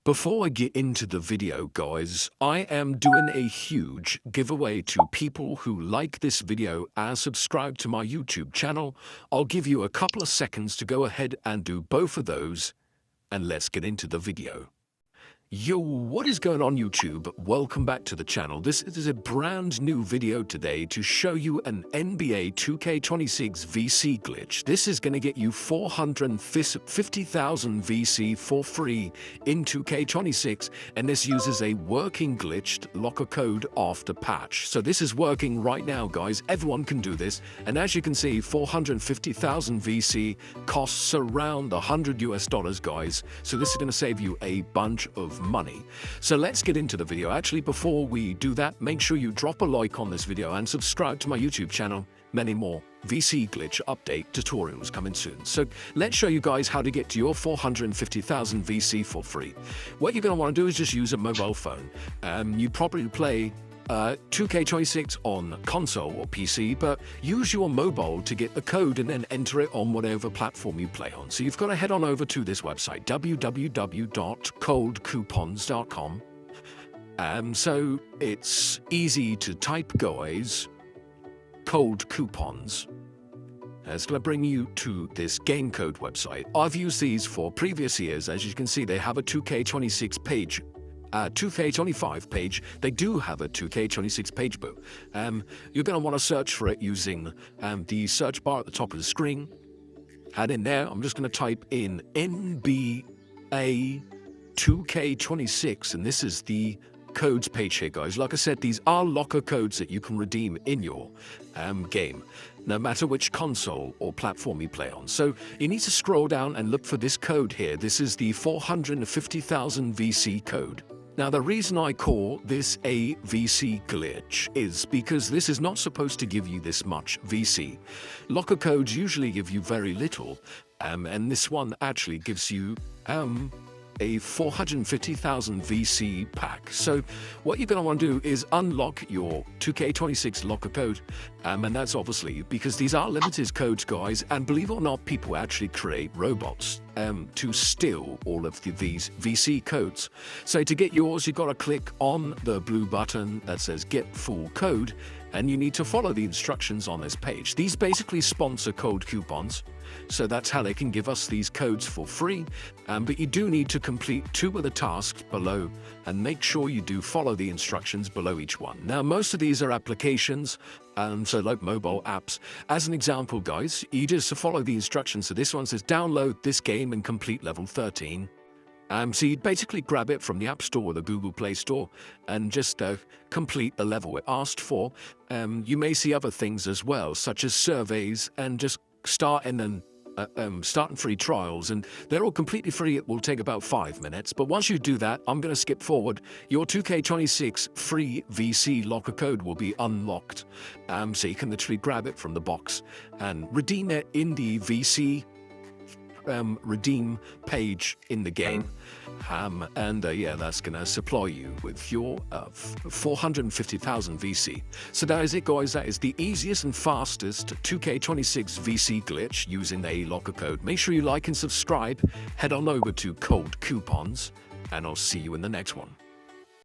Before I get into the video, guys, I am doing a huge giveaway to people who like this video and subscribe to my YouTube channel. I'll give you a couple of seconds to go ahead and do both of those, and let's get into the video. Yo, what is going on YouTube? Welcome back to the channel. This is a brand new video today to show you an NBA 2K26 VC glitch. This is going to get you 450,000 VC for free in 2K26, and this uses a working glitched locker code after patch. So this is working right now, guys. Everyone can do this, and as you can see, 450,000 VC costs around $100 guys. So this is going to save you a bunch of money. So let's get into the video. Actually, before we do that, make sure you drop a like on this video and subscribe to my YouTube channel. Many more VC glitch update tutorials coming soon. So let's show you guys how to get to your 450,000 VC for free. What you're going to want to do is just use a mobile phone. You probably play 2K26 on console or PC, but use your mobile to get the code and then enter it on whatever platform you play on. So you've got to head on over to this website, www.coldcoupons.com. So it's easy to type, guys. Cold coupons. It's going to bring you to this game code website. I've used these for previous years. As you can see, they have a 2K26 page. 2K25 page. They do have a 2K26 page, but you're going to want to search for it using the search bar at the top of the screen. And in there, I'm just going to type in NBA 2K26, and this is the codes page here, guys. Like I said, these are locker codes that you can redeem in your game, no matter which console or platform you play on. So you need to scroll down and look for this code here. This is the 450,000 VC code. Now, the reason I call this a VC glitch is because this is not supposed to give you this much VC. Locker codes usually give you very little, and this one actually gives you a 450,000 VC pack. So what you're going to want to do is unlock your 2K26 locker code, and that's obviously because these are limited codes, guys, and believe it or not, people actually create robots to steal all of these VC codes. So to get yours, you've got to click on the blue button that says Get Full Code, and you need to follow the instructions on this page. These basically sponsor Cold Coupons, so that's how they can give us these codes for free. But you do need to complete 2 of the tasks below, and make sure you do follow the instructions below each one. Now, most of these are applications, so like mobile apps. As an example, guys, you just follow the instructions. So this one says download this game and complete level 13. So you'd basically grab it from the App Store or the Google Play Store and just complete the level it asked for. You may see other things as well, such as surveys, and just start and free trials, and they're all completely free. It will take about 5 minutes, but once you do that, I'm going to skip forward. Your 2K26 free VC locker code will be unlocked, so you can literally grab it from the box and redeem it in the VC redeem page in the game, yeah, that's gonna supply you with your 450,000 VC. So that is it, guys. That is the easiest and fastest 2K26 VC glitch using a locker code. Make sure you like and subscribe. Head on over to Cold Coupons, and I'll see you in the next one.